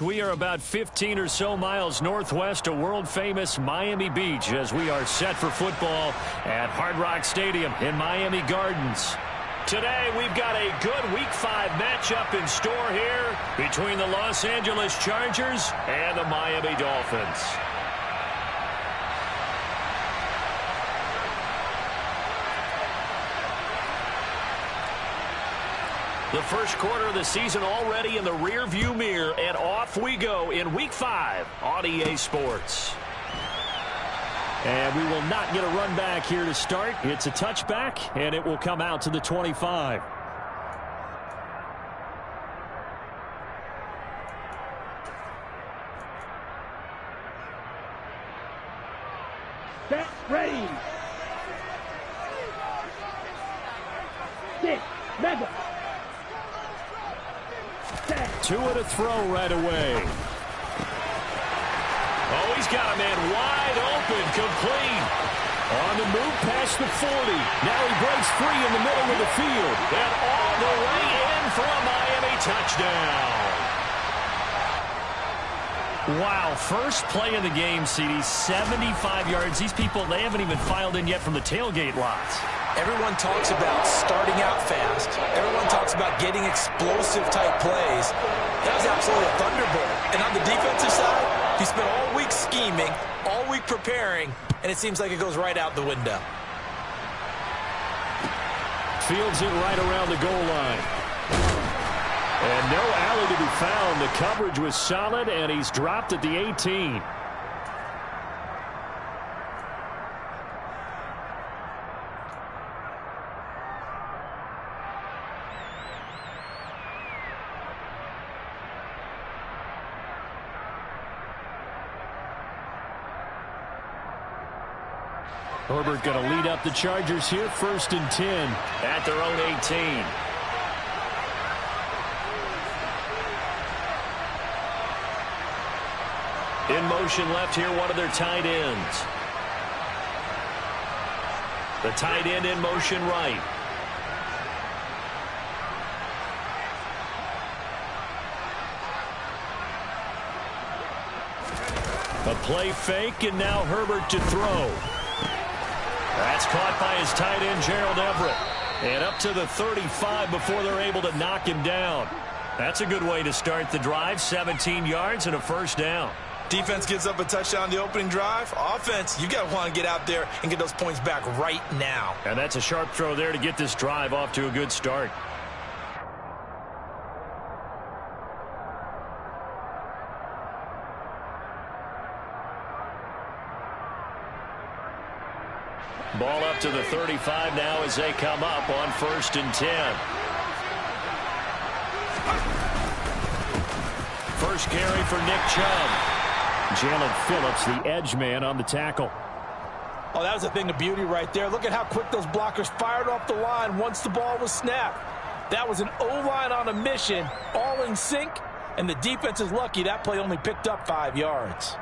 We are about 15 or so miles northwest of world-famous Miami Beach as we are set for football at Hard Rock Stadium in Miami Gardens. Today, we've got a good Week 5 matchup in store here between the Los Angeles Chargers and the Miami Dolphins. The first quarter of the season already in the rear-view mirror, and off we go in Week 5 on EA Sports. And we will not get a run back here to start. It's a touchback, and it will come out to the 25. Set, ready. Six, mega. Two and a throw right away. Oh, he's got a man wide open, complete. On the move past the 40. Now he breaks free in the middle of the field. And all the way in for a Miami touchdown. Wow, first play of the game, CD, 75 yards. These people, they haven't even filed in yet from the tailgate lots. Everyone talks about starting out fast. Everyone talks about getting explosive-type plays. That was absolutely a thunderbolt. And on the defensive side, he spent all week scheming, all week preparing, and it seems like it goes right out the window. Fields it right around the goal line. And no alley to be found. The coverage was solid, and he's dropped at the 18. Herbert going to lead up the Chargers here, 1st and 10 at their own 18. In motion left here, one of their tight ends. The tight end in motion right. A play fake, and now Herbert to throw. That's caught by his tight end, Gerald Everett. And up to the 35 before they're able to knock him down. That's a good way to start the drive. 17 yards and a first down. Defense gives up a touchdown the opening drive. Offense, you got to want to get out there and get those points back right now. And that's a sharp throw there to get this drive off to a good start. Ball up to the 35 now as they come up on 1st and 10. First carry for Nick Chubb. Jalen Phillips, the edge man, on the tackle. Oh, that was a thing of beauty right there. Look at how quick those blockers fired off the line once the ball was snapped. That was an O-line on a mission, all in sync, and the defense is lucky that play only picked up 5 yards.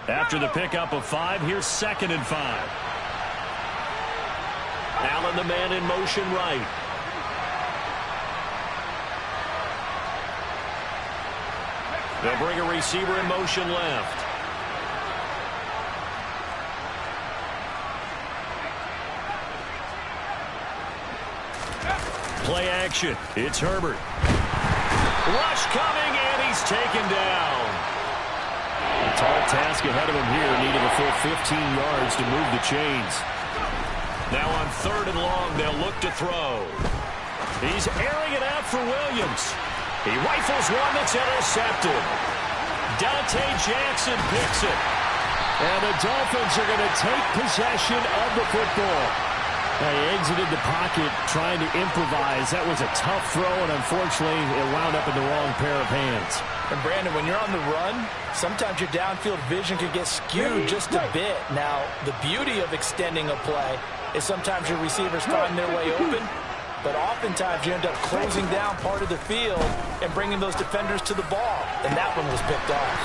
After the pickup of 5, here's 2nd and 5. Allen, the man in motion right. They'll bring a receiver in motion left. Play action. It's Herbert. Rush coming, and he's taken down. A tall task ahead of him here, needing a full 15 yards to move the chains. Now on 3rd and long, they'll look to throw. He's airing it out for Williams. He rifles one that's intercepted. Dante Jackson picks it. And the Dolphins are going to take possession of the football. They exited the pocket trying to improvise. That was a tough throw, and unfortunately, it wound up in the wrong pair of hands. And Brandon, when you're on the run, sometimes your downfield vision can get skewed just a bit. Now, the beauty of extending a play is sometimes your receivers find their way open, but oftentimes you end up closing down part of the field and bringing those defenders to the ball, and that one was picked off.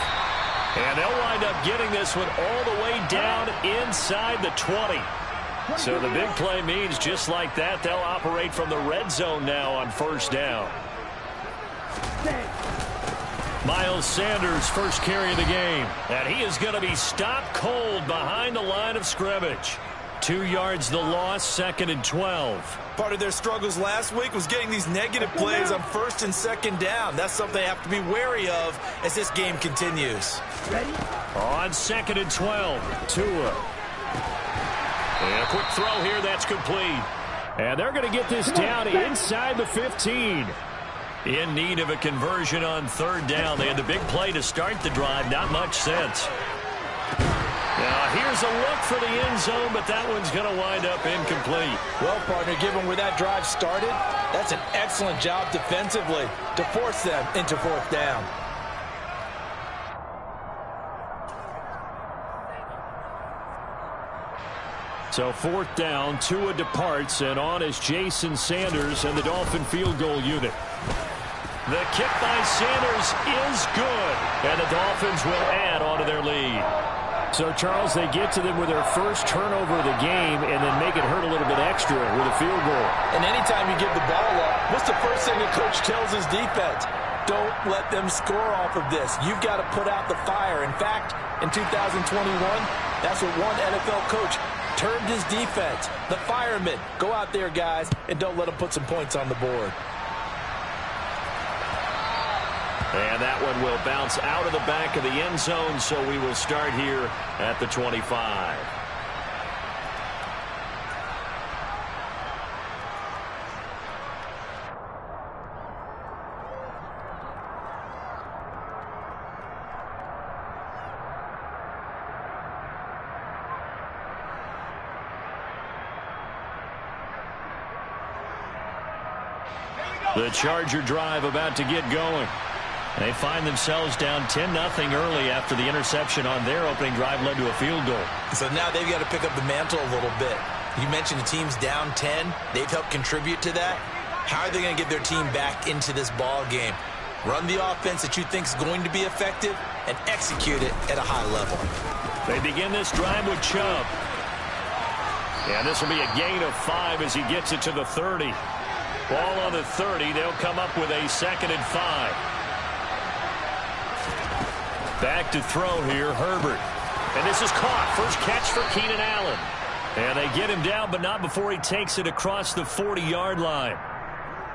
And they'll wind up getting this one all the way down inside the 20. So the big play means just like that, they'll operate from the red zone now on first down. Miles Sanders, first carry of the game. And he is going to be stopped cold behind the line of scrimmage. 2 yards the loss, 2nd and 12. Part of their struggles last week was getting these negative plays on 1st and 2nd down. That's something they have to be wary of as this game continues. Ready? On 2nd and 12, Tua. And a quick throw here, that's complete. And they're going to get this down inside the 15. In need of a conversion on 3rd down. They had the big play to start the drive. Not much sense. Now, here's a look for the end zone, but that one's going to wind up incomplete. Well, partner, given where that drive started, that's an excellent job defensively to force them into 4th down. So 4th down, Tua departs, and on is Jason Sanders and the Dolphin field goal unit. The kick by Sanders is good, and the Dolphins will add on to their lead. So, Charles, they get to them with their first turnover of the game and then make it hurt a little bit extra with a field goal. And anytime you give the ball up, what's the first thing a coach tells his defense? Don't let them score off of this. You've got to put out the fire. In fact, in 2021, that's what one NFL coach termed his defense. The firemen. Go out there, guys, and don't let them put some points on the board. And that one will bounce out of the back of the end zone, so we will start here at the 25. The Charger drive about to get going. They find themselves down 10-0 early after the interception on their opening drive led to a field goal. So now they've got to pick up the mantle a little bit. You mentioned the team's down 10. They've helped contribute to that. How are they going to get their team back into this ball game? Run the offense that you think is going to be effective and execute it at a high level. They begin this drive with Chubb. And this will be a gain of 5 as he gets it to the 30. Ball on the 30. They'll come up with a 2nd and 5. Back to throw here, Herbert. And this is caught. First catch for Keenan Allen. And they get him down, but not before he takes it across the 40-yard line.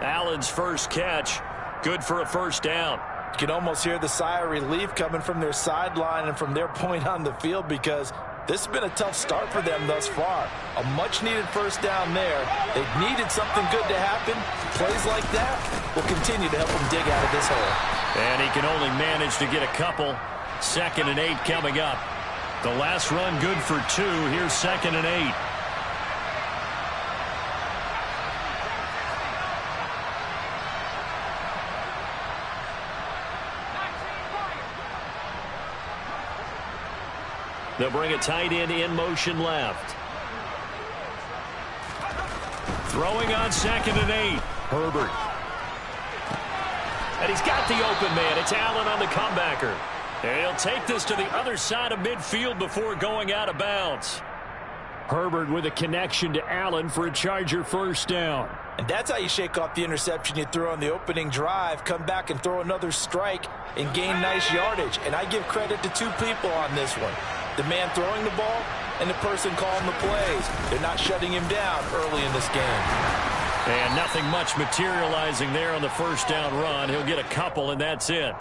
Allen's first catch, good for a first down. You can almost hear the sigh of relief coming from their sideline and from their point on the field because this has been a tough start for them thus far. A much-needed first down there. They've needed something good to happen. Plays like that will continue to help them dig out of this hole. And he can only manage to get a couple. 2nd and 8 coming up. The last run good for 2. Here's 2nd and 8. They'll bring a tight end in motion left. Throwing on 2nd and 8. Herbert. And he's got the open man. It's Allen on the comebacker. And he'll take this to the other side of midfield before going out of bounds. Herbert with a connection to Allen for a Charger first down. And that's how you shake off the interception you threw on the opening drive. Come back and throw another strike and gain nice yardage. And I give credit to 2 people on this one. The man throwing the ball and the person calling the plays. They're not shutting him down early in this game. And nothing much materializing there on the first down run. He'll get a couple, and that's it.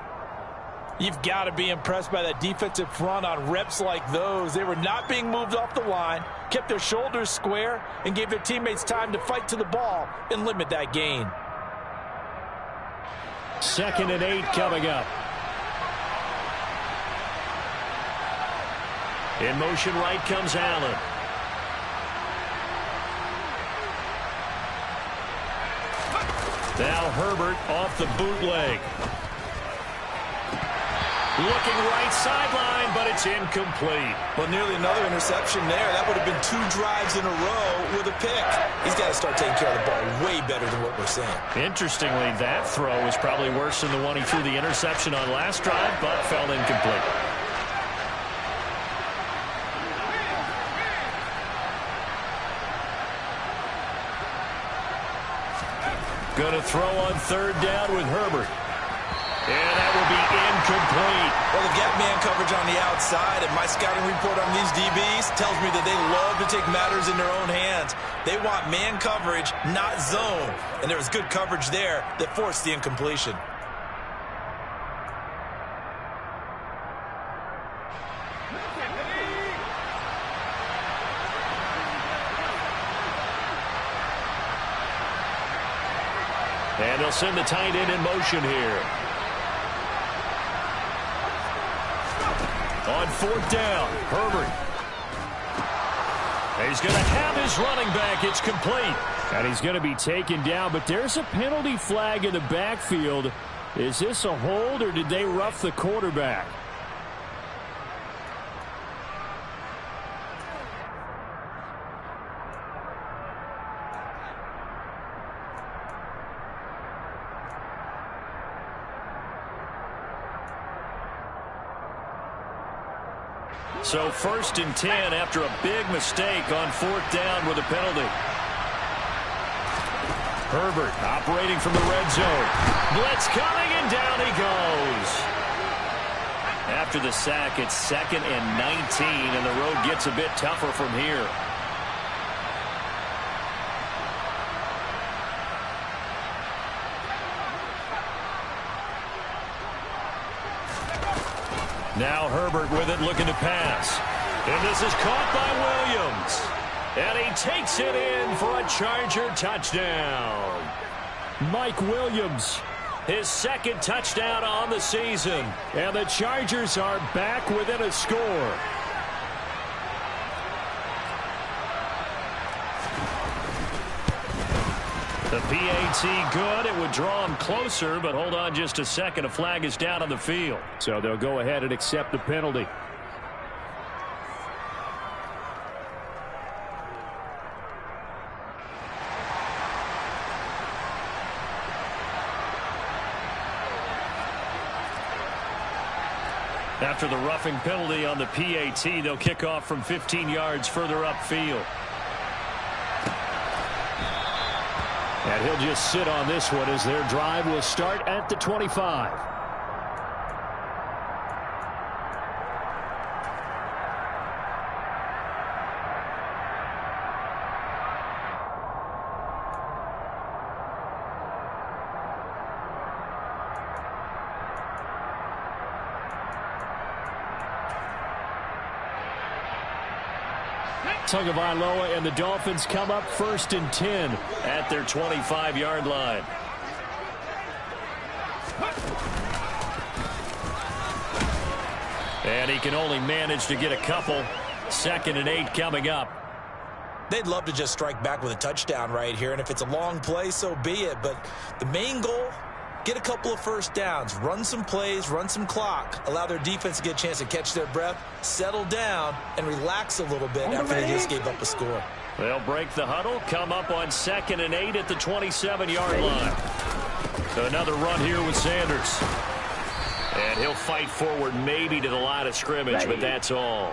You've got to be impressed by that defensive front on reps like those. They were not being moved off the line, kept their shoulders square, and gave their teammates time to fight to the ball and limit that gain. 2nd and 8 coming up. In motion right comes Allen. Now Herbert off the bootleg. Looking right sideline, but it's incomplete. Well, nearly another interception there. That would have been 2 drives in a row with a pick. He's got to start taking care of the ball way better than what we're seeing. Interestingly, that throw was probably worse than the one he threw the interception on last drive, but fell incomplete. Going to throw on third down with Herbert. And that will be incomplete. Well, the gap man coverage on the outside, and my scouting report on these DBs tells me that they love to take matters in their own hands. They want man coverage, not zone. And there was good coverage there that forced the incompletion. And they'll send the tight end in motion here. On fourth down, Herbert. He's going to have his running back. It's complete. And he's going to be taken down, but there's a penalty flag in the backfield. Is this a hold, or did they rough the quarterback? So 1st and 10 after a big mistake on fourth down with a penalty. Herbert operating from the red zone. Blitz coming, and down he goes. After the sack, it's 2nd and 19, and the road gets a bit tougher from here. Now Herbert with it, looking to pass. And this is caught by Williams. And he takes it in for a Charger touchdown. Mike Williams, his 2nd touchdown on the season. And the Chargers are back within a score. The PAT good. It would draw him closer, but hold on just a second. A flag is down on the field. So they'll go ahead and accept the penalty. After the roughing penalty on the PAT, they'll kick off from 15 yards further upfield. And he'll just sit on this one as their drive will start at the 25. Tagovailoa and the Dolphins come up 1st and 10 at their 25-yard line. And he can only manage to get a couple. 2nd and 8 coming up. They'd love to just strike back with a touchdown right here, and if it's a long play, so be it. But the main goal, get a couple of first downs, run some plays, run some clock, allow their defense to get a chance to catch their breath, settle down, and relax a little bit after they just gave up a score. They'll break the huddle, come up on 2nd and 8 at the 27-yard line. Another run here with Sanders. And he'll fight forward maybe to the line of scrimmage, but that's all.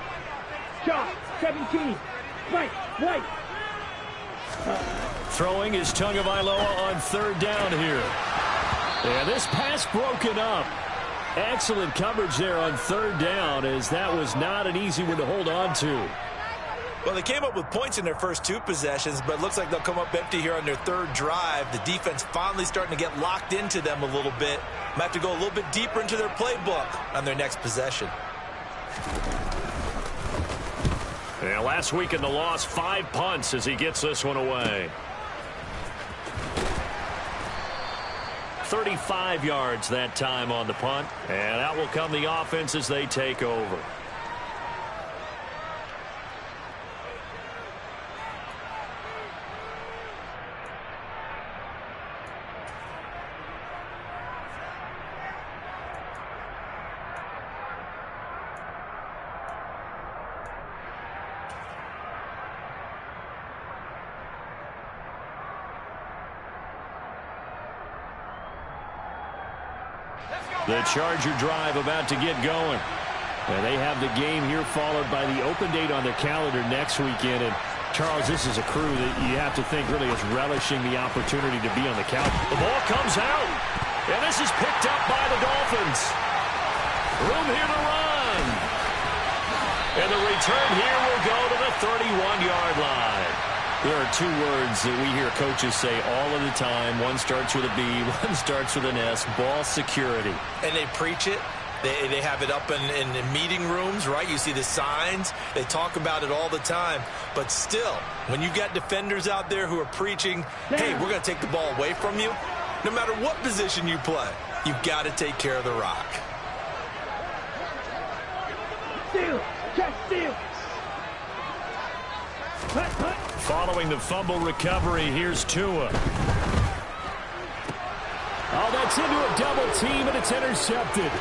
Shot, 17. Right. Throwing is Tagovailoa on 3rd down here. And this pass broken up. Excellent coverage there on 3rd down, as that was not an easy one to hold on to. Well, they came up with points in their first 2 possessions, but it looks like they'll come up empty here on their 3rd drive. The defense finally starting to get locked into them a little bit. Might have to go a little bit deeper into their playbook on their next possession. Yeah, last week in the loss, 5 punts as he gets this one away. 35 yards that time on the punt. And out will come the offense as they take over. The Charger drive about to get going. And they have the game here followed by the open date on their calendar next weekend. And Charles, this is a crew that you have to think really is relishing the opportunity to be on the couch. The ball comes out, and this is picked up by the Dolphins. Room here to run. And the return here will go to the 31-yard line. There are two words that we hear coaches say all of the time. One starts with a B, one starts with an S, ball security. And they preach it. They have it up in meeting rooms, right? You see the signs. They talk about it all the time. But still, when you got defenders out there who are preaching, hey, we're going to take the ball away from you, no matter what position you play, you've got to take care of the rock. Steal! Catch steal! Following the fumble recovery, here's Tua. Oh, that's into a double team, and it's intercepted.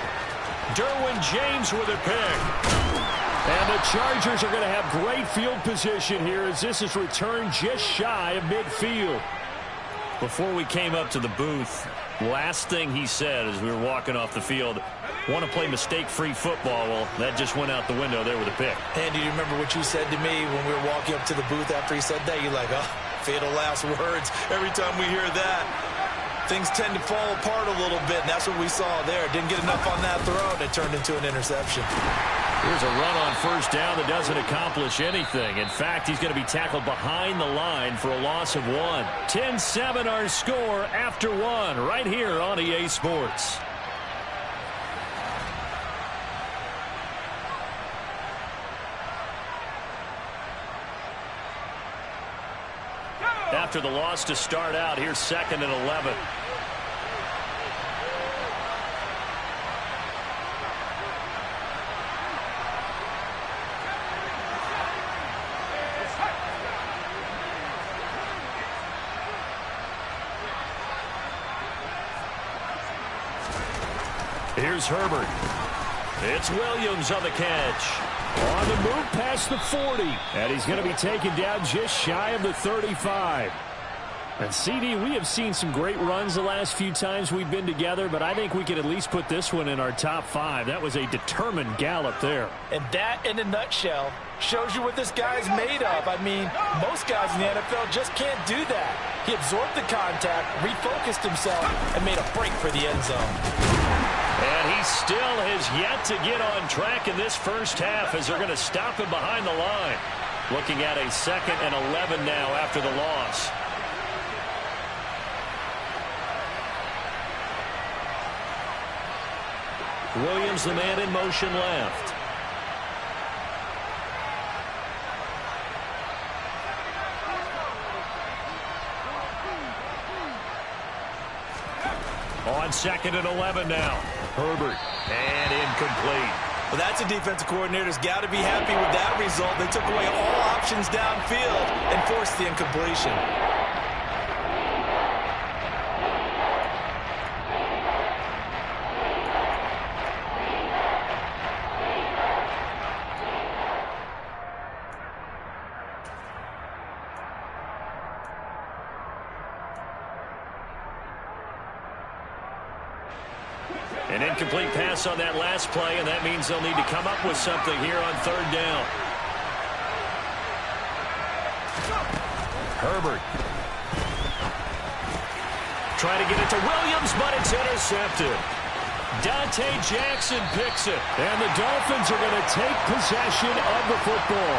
Derwin James with a pick. And the Chargers are going to have great field position here as this is returned just shy of midfield. Before we came up to the booth, last thing he said as we were walking off the field, want to play mistake-free football. Well, that just went out the window there with a pick. Andy, do you remember what you said to me when we were walking up to the booth after he said that? You're like, oh, fatal last words. Every time we hear that, things tend to fall apart a little bit, and that's what we saw there. Didn't get enough on that throw, and it turned into an interception. Here's a run on first down that doesn't accomplish anything. In fact, he's going to be tackled behind the line for a loss of 1. 10-7 our score after 1 right here on EA Sports. After the loss to start out, here's 2nd and 11. Here's Herbert. It's Williams on the catch. On the move past the 40. And he's going to be taken down just shy of the 35. And CD, we have seen some great runs the last few times we've been together, but I think we could at least put this one in our top 5. That was a determined gallop there. And that, in a nutshell, shows you what this guy's made of. I mean, most guys in the NFL just can't do that. He absorbed the contact, refocused himself, and made a break for the end zone. And he still has yet to get on track in this first half as they're going to stop him behind the line. Looking at a 2nd and 11 now after the loss. Williams, the man in motion left. On 2nd and 11 now. Herbert, and incomplete. Well, that's a defensive coordinator's got to be happy with that result. They took away all options downfield and forced the incompletion. An incomplete pass on that last play, and that means they'll need to come up with something here on 3rd down. Herbert. Trying to get it to Williams, but it's intercepted. Dante Jackson picks it, and the Dolphins are going to take possession of the football.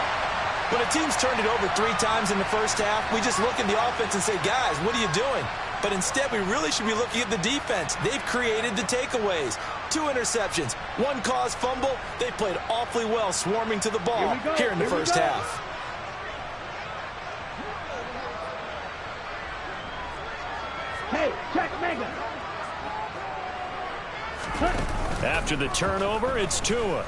When a team's turned it over 3 times in the first half, we just look at the offense and say, guys, what are you doing? But instead, we really should be looking at the defense. They've created the takeaways. 2 interceptions, 1 caused fumble. They played awfully well swarming to the ball here in the first half. Hey, check Mega. After the turnover, it's Tua.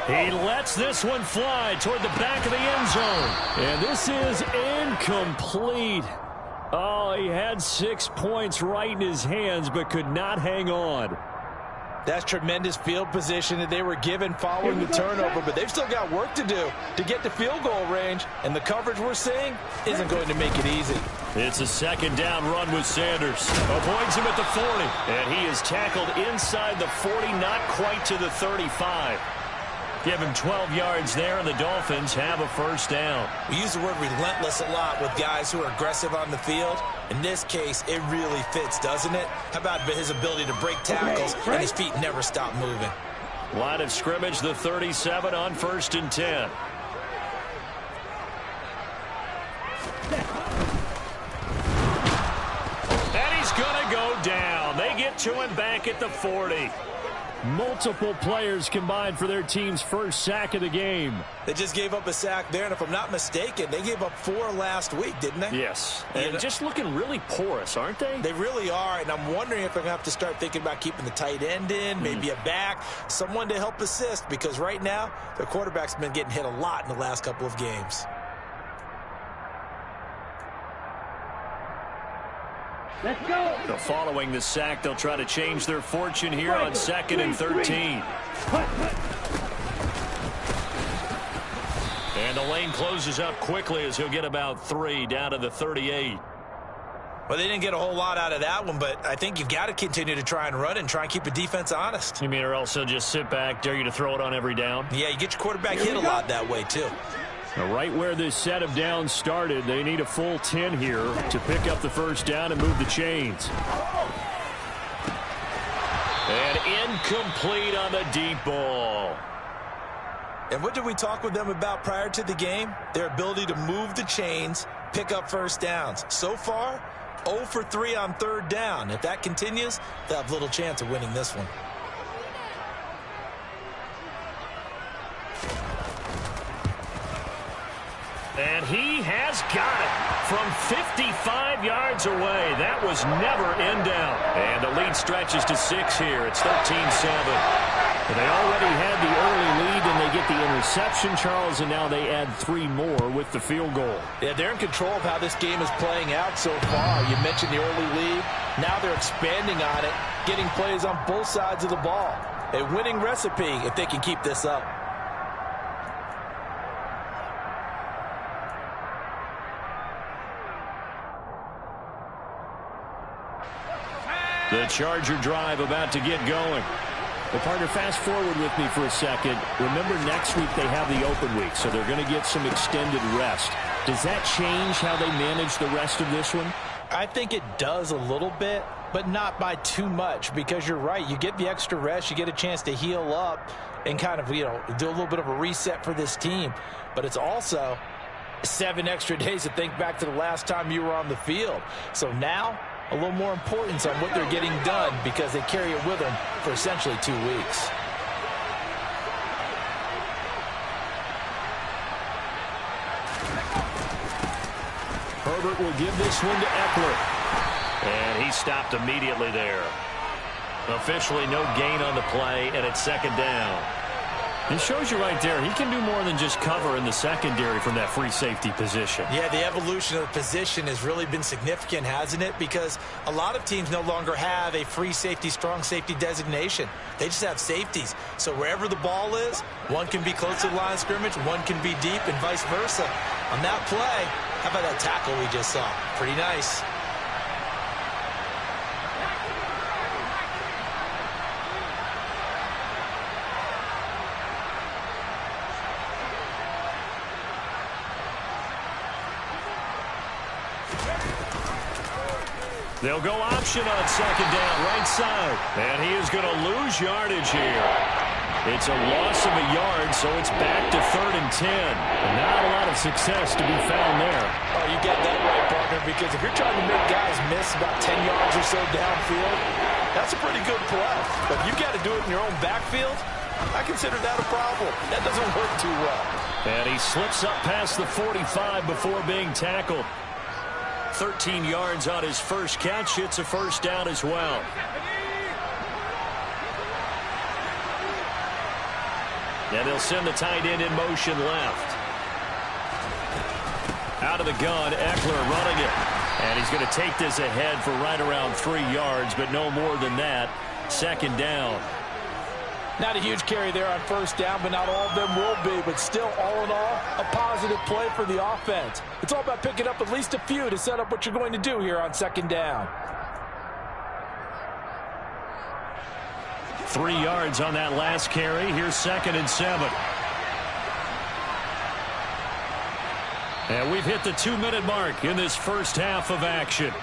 He lets this one fly toward the back of the end zone. And this is incomplete. Oh, he had 6 points right in his hands, but could not hang on. That's tremendous field position that they were given following the turnover, but they've still got work to do to get to field goal range, and the coverage we're seeing isn't going to make it easy. It's a 2nd down run with Sanders. Avoids him at the 40, and he is tackled inside the 40, not quite to the 35. Give him 12 yards there, and the Dolphins have a first down. We use the word relentless a lot with guys who are aggressive on the field. In this case, it really fits, doesn't it? How about his ability to break tackles and his feet never stop moving? Line of scrimmage, the 37 on 1st and 10. And he's going to go down. They get to him back at the 40. Multiple players combined for their team's first sack of the game. They just gave up a sack there, and if I'm not mistaken, they gave up 4 last week, didn't they? Yes, and just looking really porous, aren't they? They really are, and I'm wondering if they're going to have to start thinking about keeping the tight end in, maybe a back, someone to help assist, because right now, their quarterback's been getting hit a lot in the last couple of games. Let's go. Following the sack, they'll try to change their fortune here on 2nd and 13. And the lane closes up quickly as he'll get about 3 down to the 38. Well, they didn't get a whole lot out of that one, but I think you've got to continue to try and run and try and keep the defense honest. You mean or else they'll just sit back, dare you to throw it on every down? Yeah, you get your quarterback hit a lot that way, too. Now, right where this set of downs started, they need a full 10 here to pick up the first down and move the chains. And incomplete on the deep ball. And what did we talk with them about prior to the game? Their ability to move the chains, pick up first downs. So far, 0 for 3 on 3rd down. If that continues, they'll have little chance of winning this one. And he has got it from 55 yards away. That was never in doubt. And the lead stretches to 6 here. It's 13-7. They already had the early lead, and they get the interception, Charles, and now they add 3 more with the field goal. Yeah, they're in control of how this game is playing out so far. You mentioned the early lead. Now they're expanding on it, getting plays on both sides of the ball. A winning recipe if they can keep this up. The Charger drive about to get going. Well, partner, fast forward with me for a second. Remember, next week they have the open week, so they're going to get some extended rest. Does that change how they manage the rest of this one? I think it does a little bit, but not by too much, because you're right. You get the extra rest, you get a chance to heal up and kind of, do a little bit of a reset for this team. But it's also 7 extra days to think back to the last time you were on the field. So now, a little more importance on what they're getting done because they carry it with them for essentially 2 weeks. Herbert will give this one to Eckler. And he stopped immediately there. Officially no gain on the play, and it's 2nd down. It shows you right there, he can do more than just cover in the secondary from that free safety position. Yeah, the evolution of the position has really been significant, hasn't it? Because a lot of teams no longer have a free safety, strong safety designation. They just have safeties. So wherever the ball is, one can be close to the line of scrimmage, one can be deep, and vice versa. On that play, how about that tackle we just saw? Pretty nice. They'll go option on 2nd down, right side. And he is going to lose yardage here. It's a loss of a yard, so it's back to 3rd and 10. And not a lot of success to be found there. Oh, you get that right, partner, because if you're trying to make guys miss about 10 yards or so downfield, that's a pretty good play. But if you got to do it in your own backfield, I consider that a problem. That doesn't work too well. And he slips up past the 45 before being tackled. 13 yards on his first catch. It's a first down as well. And they'll send the tight end in motion left. Out of the gun, Eckler running it. And he's going to take this ahead for right around 3 yards, but no more than that. 2nd down. Not a huge carry there on first down, but not all of them will be. But still, all in all, a positive play for the offense. It's all about picking up at least a few to set up what you're going to do here on 2nd down. 3 yards on that last carry. Here's 2nd and 7. And we've hit the 2-minute mark in this first half of action.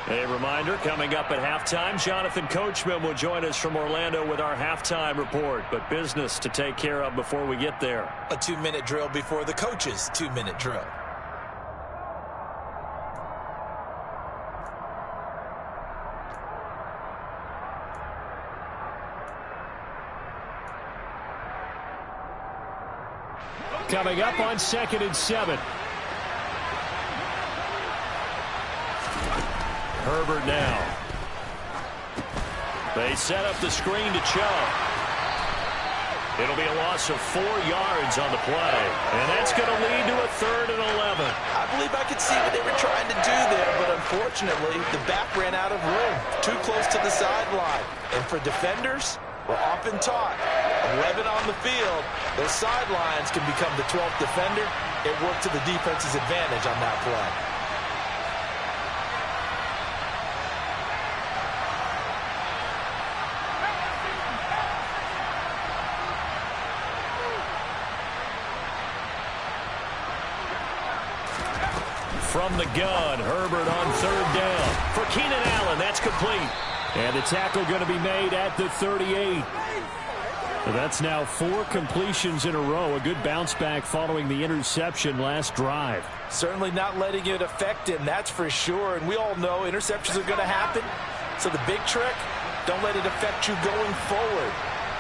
A reminder, coming up at halftime, Jonathan Coachman will join us from Orlando with our halftime report. But business to take care of before we get there. A 2-minute drill before the coach's 2-minute drill. Coming up on 2nd and 7. Herbert now. They set up the screen to Chubb. It'll be a loss of 4 yards on the play. And that's going to lead to a 3rd and 11. I believe I could see what they were trying to do there, but unfortunately, the back ran out of room. Too close to the sideline. And for defenders, we're often taught, 11 on the field, those sidelines can become the 12th defender. It worked to the defense's advantage on that play. From the gun, Herbert on 3rd down. For Keenan Allen, that's complete. And the tackle going to be made at the 38. That's now 4 completions in a row. A good bounce back following the interception last drive. Certainly not letting it affect him, that's for sure. And we all know interceptions are going to happen. So the big trick, don't let it affect you going forward.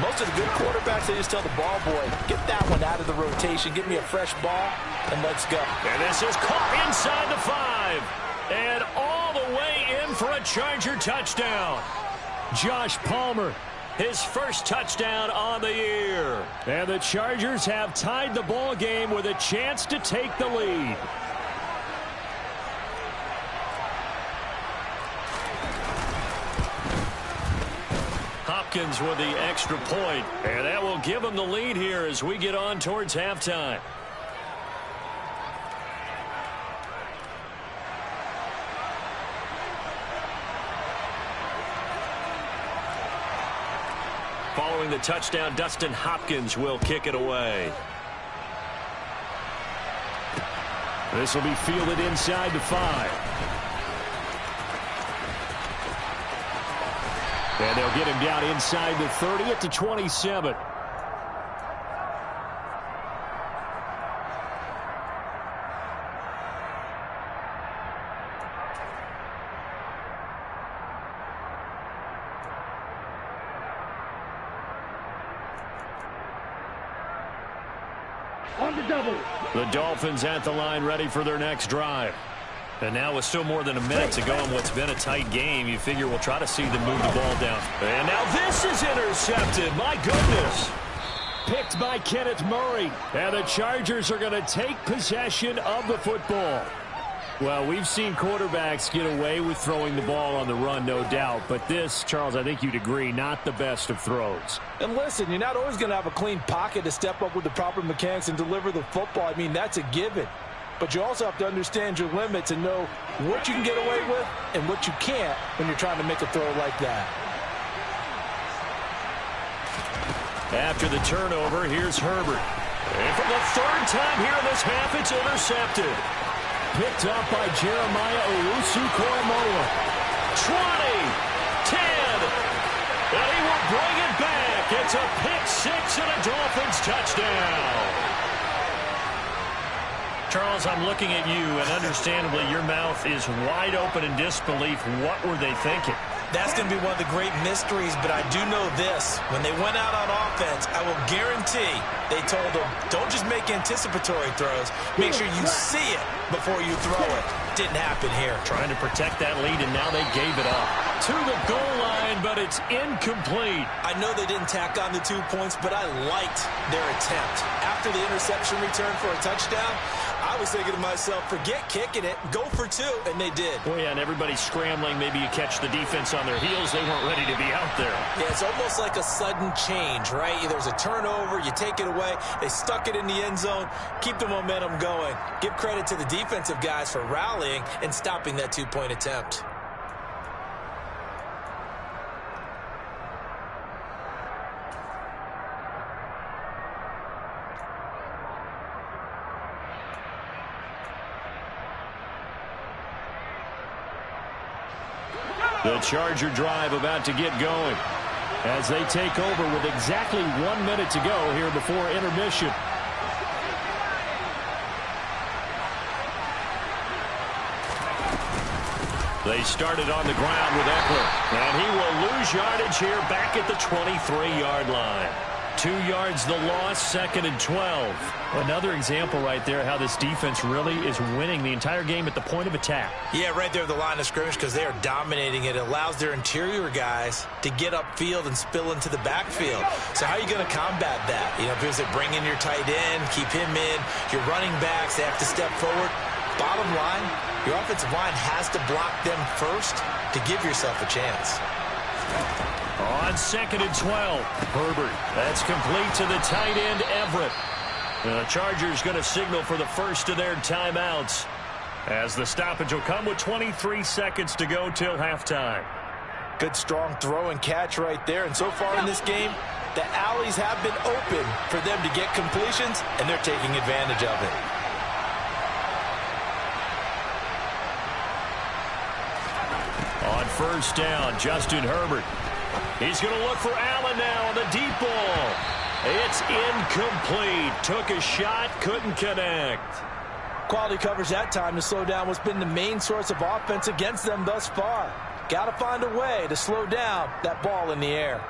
Most of the good quarterbacks, they just tell the ball boy, get that one out of the rotation, get me a fresh ball, and let's go. And this is caught inside the 5. And all the way in for a Charger touchdown. Josh Palmer, his first touchdown on the year. And the Chargers have tied the ball game with a chance to take the lead. Hopkins with the extra point, and that will give them the lead here as we get on towards halftime. Following the touchdown, Dustin Hopkins will kick it away. This will be fielded inside the 5. And they'll get him down inside the 30 at the 27. On the double. The Dolphins at the line ready for their next drive. And now with still more than a minute to go in what's been a tight game, you figure we'll try to see them move the ball down. And now this is intercepted. My goodness. Picked by Kenneth Murray. And the Chargers are going to take possession of the football. Well, we've seen quarterbacks get away with throwing the ball on the run, no doubt. But this, Charles, I think you'd agree, not the best of throws. And listen, you're not always going to have a clean pocket to step up with the proper mechanics and deliver the football. I mean, that's a given. But you also have to understand your limits and know what you can get away with and what you can't when you're trying to make a throw like that. After the turnover, here's Herbert. And for the 3rd time here in this half, it's intercepted. Picked up by Jeremiah Owusu-Koramoah. 20, 10, and he will bring it back. It's a pick-6 and a Dolphins touchdown. Charles, I'm looking at you, and understandably, your mouth is wide open in disbelief. What were they thinking? That's going to be one of the great mysteries, but I do know this. When they went out on offense, I will guarantee they told them, don't just make anticipatory throws. Make sure you see it before you throw it. Didn't happen here. Trying to protect that lead, and now they gave it up. To the goal line, but it's incomplete. I know they didn't tack on the 2 points, but I liked their attempt. After the interception return for a touchdown, I was thinking to myself, forget kicking it, go for 2, and they did. Oh, yeah, and everybody's scrambling. Maybe you catch the defense on their heels. They weren't ready to be out there. Yeah, it's almost like a sudden change, right? There's a turnover, you take it away, they stuck it in the end zone, keep the momentum going. Give credit to the defensive guys for rallying and stopping that 2-point attempt. The Charger drive about to get going as they take over with exactly 1 minute to go here before intermission. They started on the ground with Eckler, and he will lose yardage here back at the 23-yard line. 2 yards the loss, 2nd and 12. Another example right there how this defense really is winning the entire game at the point of attack. Yeah, right there at the line of scrimmage because they are dominating it. It allows their interior guys to get upfield and spill into the backfield. So how are you going to combat that? You know, because they bring in your tight end, keep him in. Your running backs, they have to step forward. Bottom line, your offensive line has to block them first to give yourself a chance. On 2nd and 12, Herbert. That's complete to the tight end, Everett. The Chargers going to signal for the first of their timeouts as the stoppage will come with 23 seconds to go till halftime. Good strong throw and catch right there. And so far in this game, the alleys have been open for them to get completions, and they're taking advantage of it. On first down, Justin Herbert. He's going to look for Allen now on the deep ball. It's incomplete. Took a shot, couldn't connect. Quality coverage that time to slow down what's been the main source of offense against them thus far. Got to find a way to slow down that ball in the air.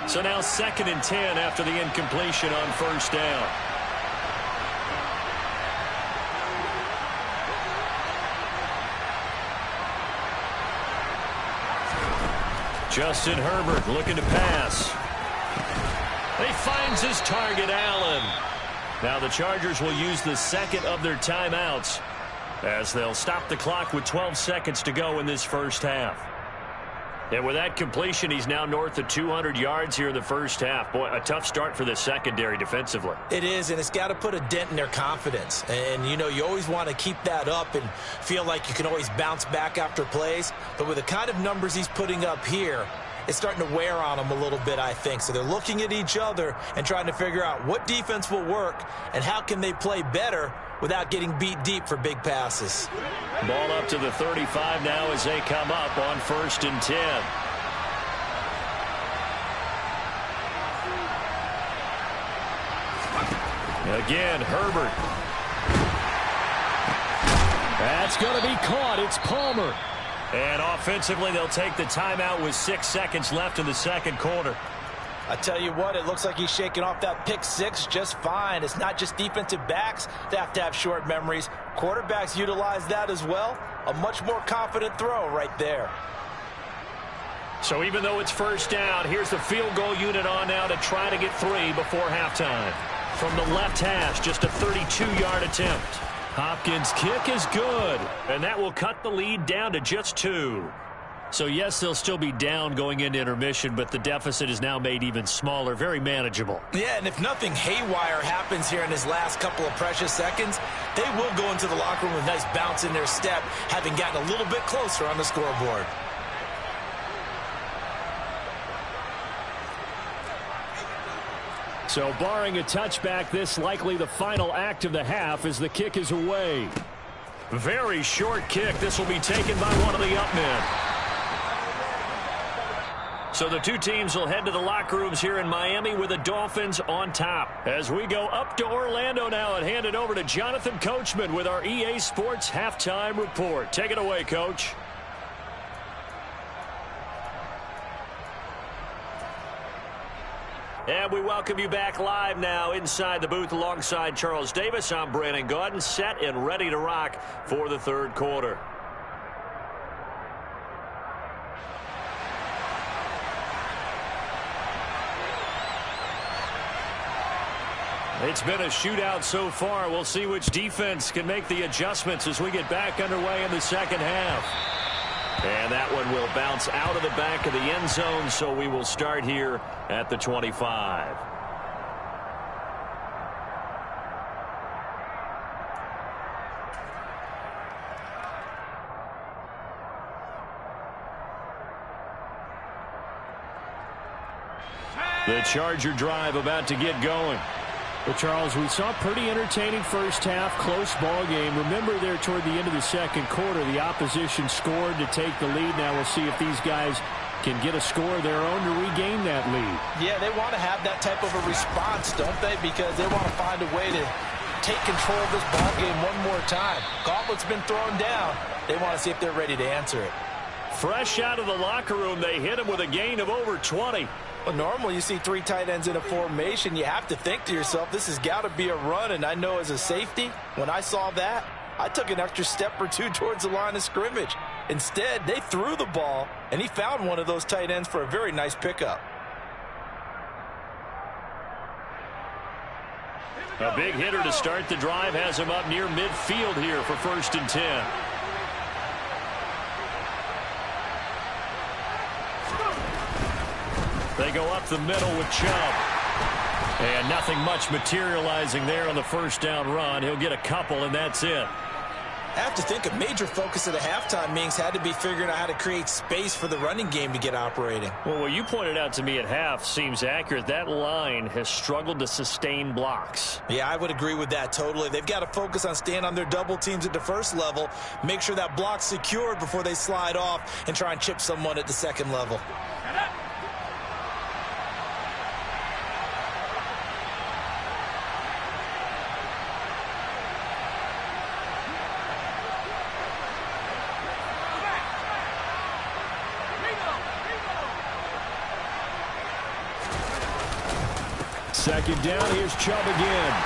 So now 2nd and 10 after the incompletion on first down. Justin Herbert looking to pass. He finds his target, Allen. Now the Chargers will use the second of their timeouts as they'll stop the clock with 12 seconds to go in this first half. And with that completion, he's now north of 200 yards here in the first half. Boy, a tough start for the secondary defensively. It is, and it's got to put a dent in their confidence. And, you know, you always want to keep that up and feel like you can always bounce back after plays. But with the kind of numbers he's putting up here, it's starting to wear on them a little bit, I think. So they're looking at each other and trying to figure out what defense will work and how can they play better without getting beat deep for big passes. Ball up to the 35 now as they come up on 1st and 10. Again, Herbert. That's going to be caught. It's Palmer. And offensively, they'll take the timeout with 6 seconds left in the second quarter. I tell you what, it looks like he's shaking off that pick six just fine. It's not just defensive backs that have short memories. Quarterbacks utilize that as well. A much more confident throw right there. So even though it's first down, here's the field goal unit on now to try to get 3 before halftime. From the left hash, just a 32-yard attempt. Hopkins' kick is good, and that will cut the lead down to just 2. So, yes, they'll still be down going into intermission, but the deficit is now made even smaller, very manageable. Yeah, and if nothing haywire happens here in his last couple of precious seconds, they will go into the locker room with a nice bounce in their step, having gotten a little bit closer on the scoreboard. So, barring a touchback, this likely the final act of the half as the kick is away. Very short kick. This will be taken by one of the up men. So the two teams will head to the locker rooms here in Miami with the Dolphins on top. As we go up to Orlando now and hand it over to Jonathan Coachman with our EA Sports Halftime Report. Take it away, Coach. And we welcome you back live now inside the booth alongside Charles Davis. I'm Brandon Gaudin, set and ready to rock for the third quarter. It's been a shootout so far. We'll see which defense can make the adjustments as we get back underway in the second half. And that one will bounce out of the back of the end zone, so we will start here at the 25. The Charger drive about to get going. Well, Charles, we saw a pretty entertaining first half, close ball game. Remember there toward the end of the second quarter, the opposition scored to take the lead. Now we'll see if these guys can get a score of their own to regain that lead. Yeah, they want to have that type of a response, don't they? Because they want to find a way to take control of this ball game one more time. Gauntlet's been thrown down. They want to see if they're ready to answer it. Fresh out of the locker room, they hit him with a gain of over 20. Well, normally you see three tight ends in a formation. You have to think to yourself, this has got to be a run. And I know as a safety, when I saw that, I took an extra step or two towards the line of scrimmage. Instead, they threw the ball, and he found one of those tight ends for a very nice pickup. A big hitter to start the drive has him up near midfield here for 1st and 10. They go up the middle with Chubb. And nothing much materializing there on the first down run. He'll get a couple, and that's it. I have to think a major focus of the halftime meetings had to be figuring out how to create space for the running game to get operating. Well, what you pointed out to me at half seems accurate. That line has struggled to sustain blocks. Yeah, I would agree with that totally. They've got to focus on staying on their double teams at the first level, make sure that block's secured before they slide off and try and chip someone at the second level. Second down, here's Chubb again.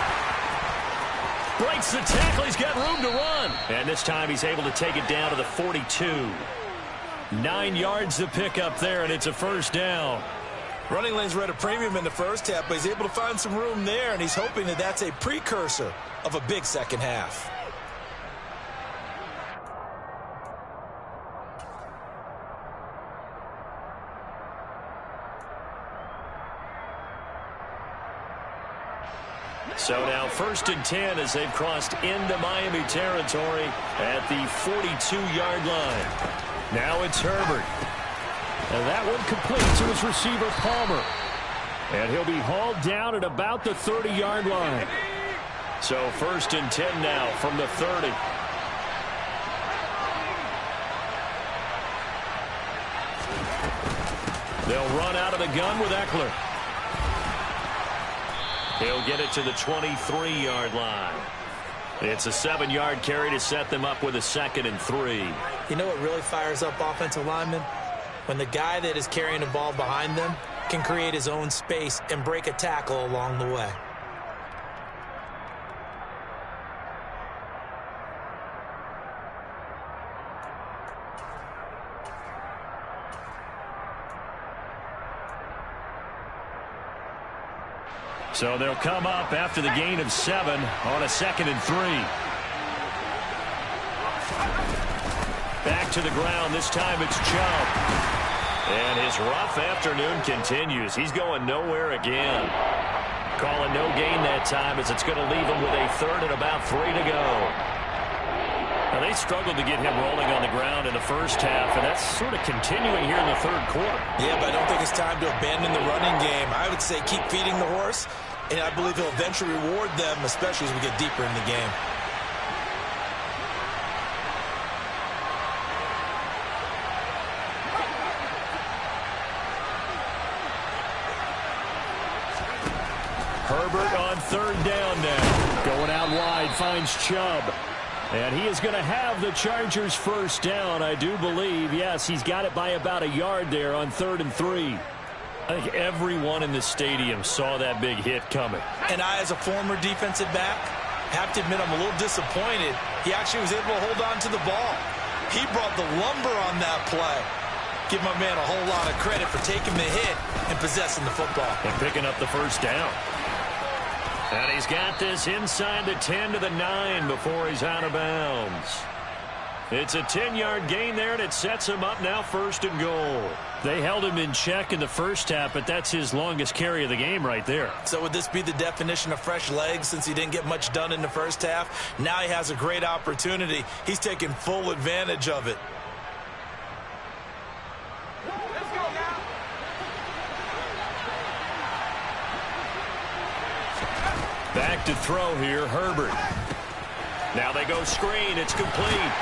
Breaks the tackle, he's got room to run. And this time he's able to take it down to the 42. 9 yards to pick up there, and it's a first down. Running lanes were at a premium in the first half, but he's able to find some room there, and he's hoping that that's a precursor of a big second half. So now 1st and 10 as they've crossed into Miami territory at the 42-yard line. Now it's Herbert. And that one complete to his receiver, Palmer. And he'll be hauled down at about the 30-yard line. So 1st and 10 now from the 30. They'll run out of the gun with Eckler. He'll get it to the 23-yard line. It's a 7-yard carry to set them up with a 2nd and 3. You know what really fires up offensive linemen? When the guy that is carrying the ball behind them can create his own space and break a tackle along the way. So they'll come up after the gain of 7 on a 2nd and 3. Back to the ground. This time it's Chubb. And his rough afternoon continues. He's going nowhere again. Calling no gain that time as it's going to leave him with a 3rd and about 3 to go. Now they struggled to get him rolling on the ground in the first half, and that's sort of continuing here in the 3rd quarter. Yeah, but I don't think it's time to abandon the running game. I would say keep feeding the horse, and I believe he'll eventually reward them, especially as we get deeper in the game. Herbert on 3rd down now. Going out wide, finds Chubb. And he is going to have the Chargers' first down, I do believe. Yes, he's got it by about a yard there on 3rd and 3. I think everyone in the stadium saw that big hit coming. And I, as a former defensive back, have to admit I'm a little disappointed. He actually was able to hold on to the ball. He brought the lumber on that play. Give my man a whole lot of credit for taking the hit and possessing the football. And picking up the first down. And he's got this inside the 10 to the 9 before he's out of bounds. It's a 10-yard gain there, and it sets him up now 1st and goal. They held him in check in the first half, but that's his longest carry of the game right there. So would this be the definition of fresh legs since he didn't get much done in the first half? Now he has a great opportunity. He's taking full advantage of it. Back to throw here, Herbert. Now they go screen. It's complete.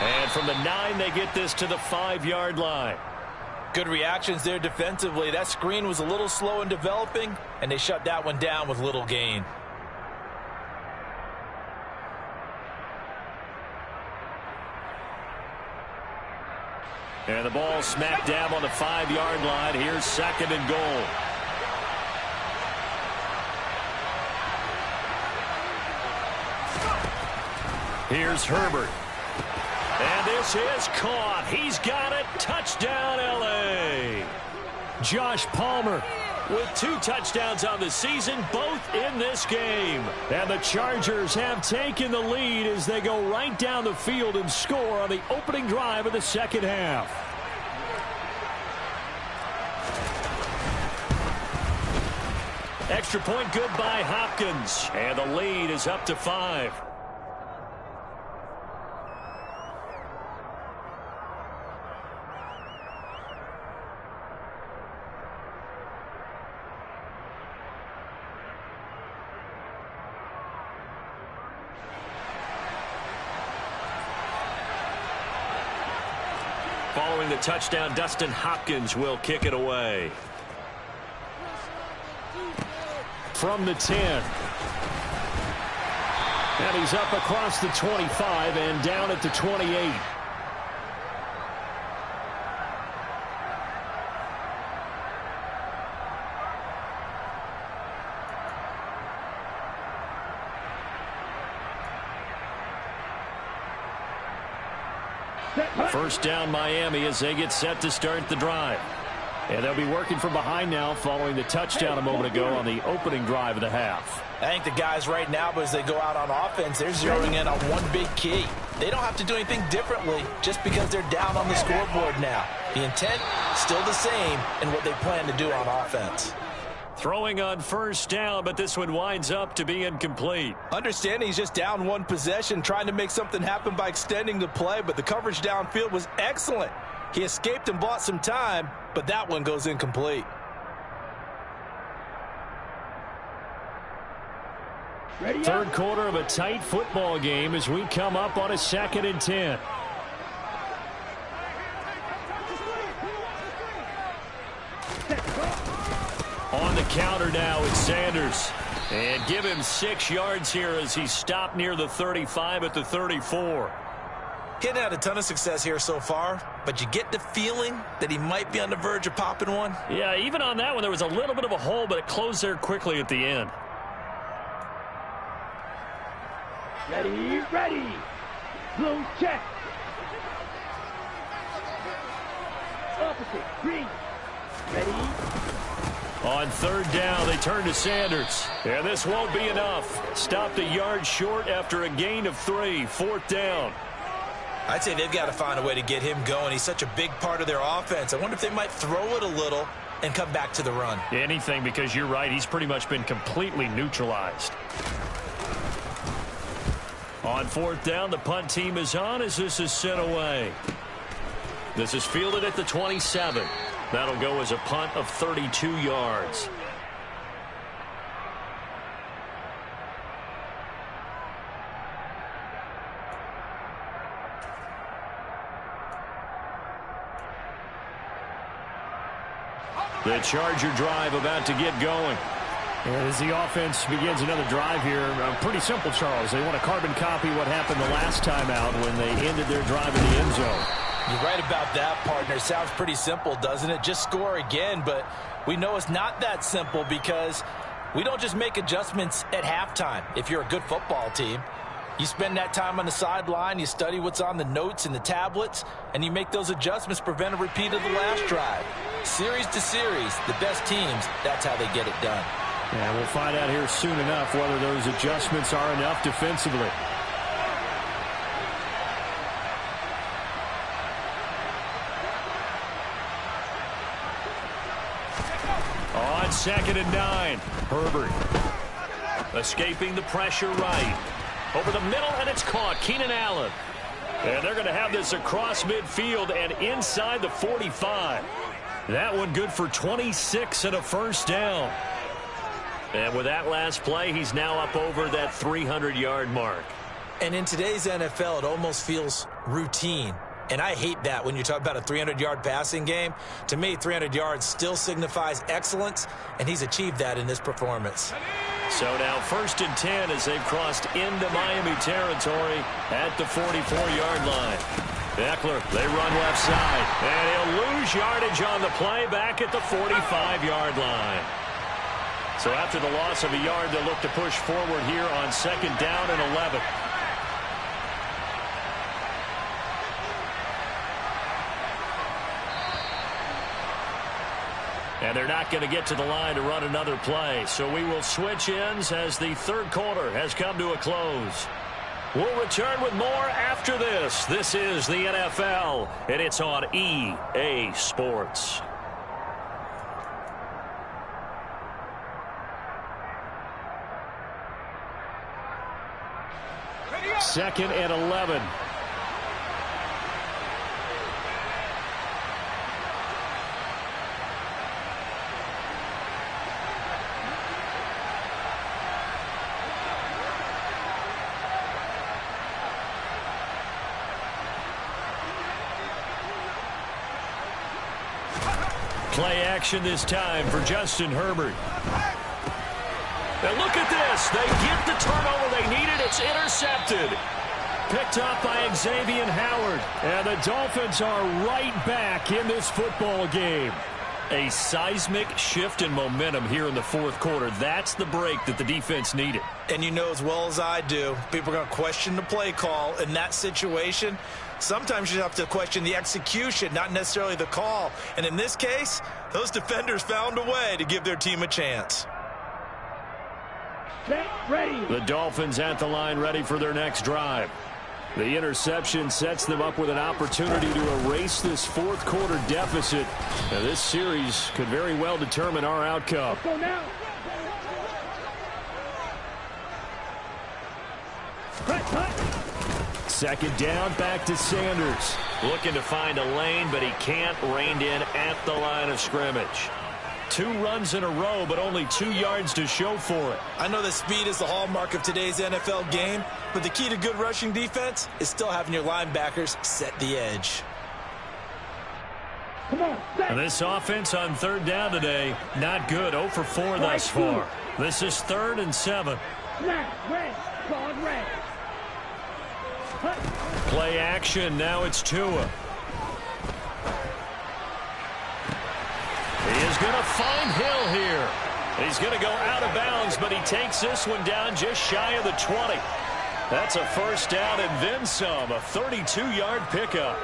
And from the 9, they get this to the 5-yard line. Good reactions there defensively. That screen was a little slow in developing, and they shut that one down with little gain. And the ball smack dab on the 5-yard line. Here's 2nd and goal. Here's Herbert. And this is caught. He's got it. Touchdown, L.A. Josh Palmer with 2 touchdowns on the season, both in this game. And the Chargers have taken the lead as they go right down the field and score on the opening drive of the second half. Extra point good by Hopkins. And the lead is up to 5. Following the touchdown, Dustin Hopkins will kick it away. From the 10. And he's up across the 25 and down at the 28. First down Miami as they get set to start the drive. And they'll be working from behind now following the touchdown a moment ago on the opening drive of the half. I think the guys right now, but as they go out on offense, they're zeroing in on one big key. They don't have to do anything differently just because they're down on the scoreboard now. The intent still the same in what they plan to do on offense. Throwing on first down, but this one winds up to be incomplete. Understanding he's just down one possession, trying to make something happen by extending the play, but the coverage downfield was excellent. He escaped and bought some time, but that one goes incomplete. Third quarter of a tight football game as we come up on a 2nd and 10. On the counter now, it's Sanders. And give him 6 yards here as he stopped near the 35 at the 34. He hadn't had a ton of success here so far, but you get the feeling that he might be on the verge of popping one. Yeah, even on that one, there was a little bit of a hole, but it closed there quickly at the end. Ready, ready. Blue check. Opposite, green. Ready. On third down, they turn to Sanders. And this won't be enough. Stopped a yard short after a gain of 3. 4th down. I'd say they've got to find a way to get him going. He's such a big part of their offense. I wonder if they might throw it a little and come back to the run. Anything, because you're right. He's pretty much been completely neutralized. On 4th down, the punt team is on as this is sent away. This is fielded at the 27. That'll go as a punt of 32 yards. The Charger drive about to get going. And as the offense begins another drive here, pretty simple, Charles. They want to carbon copy what happened the last time out when they ended their drive in the end zone. You're right about that, partner. Sounds pretty simple, doesn't it? Just score again, but we know it's not that simple because we don't just make adjustments at halftime. If you're a good football team, you spend that time on the sideline, you study what's on the notes and the tablets, and you make those adjustments, prevent a repeat of the last drive. Series to series, the best teams, that's how they get it done. And we'll find out here soon enough whether those adjustments are enough defensively. On 2nd and 9, Herbert escaping the pressure right. Over the middle, and it's caught. Keenan Allen. And they're going to have this across midfield and inside the 45. That one good for 26 and a first down. And with that last play, he's now up over that 300-yard mark. And in today's NFL, it almost feels routine. And I hate that when you talk about a 300-yard passing game. To me, 300 yards still signifies excellence, and he's achieved that in this performance. So now 1st and 10 as they've crossed into Miami territory at the 44-yard line. Eckler, they run left side, and he'll lose yardage on the play back at the 45-yard line. So after the loss of a yard, they'll look to push forward here on 2nd down and 11. And they're not going to get to the line to run another play. So we will switch ends as the 3rd quarter has come to a close. We'll return with more after this. This is the NFL, and it's on EA Sports. Second and 11. Play action this time for Justin Herbert. And look at this. They get the turnover they needed. It's intercepted. Picked up by Xavier Howard. And the Dolphins are right back in this football game. A seismic shift in momentum here in the 4th quarter. That's the break that the defense needed. And you know as well as I do, people are going to question the play call in that situation. Sometimes you have to question the execution, not necessarily the call. And in this case, those defenders found a way to give their team a chance. Set, ready. The Dolphins at the line, ready for their next drive. The interception sets them up with an opportunity to erase this 4th quarter deficit. Now, this series could very well determine our outcome. Go now. Cut. 2nd down, back to Sanders. Looking to find a lane, but he can't rein in at the line of scrimmage. 2 runs in a row, but only 2 yards to show for it. I know that speed is the hallmark of today's NFL game, but the key to good rushing defense is still having your linebackers set the edge. Come on, set. And this offense on 3rd down today, not good. 0 for 4 thus far. This is 3rd and 7. Snap, red, called red. Play action, now it's Tua. He is going to find Hill here. He's going to go out of bounds, but he takes this one down just shy of the 20. That's a 1st down and then some, a 32-yard pickup.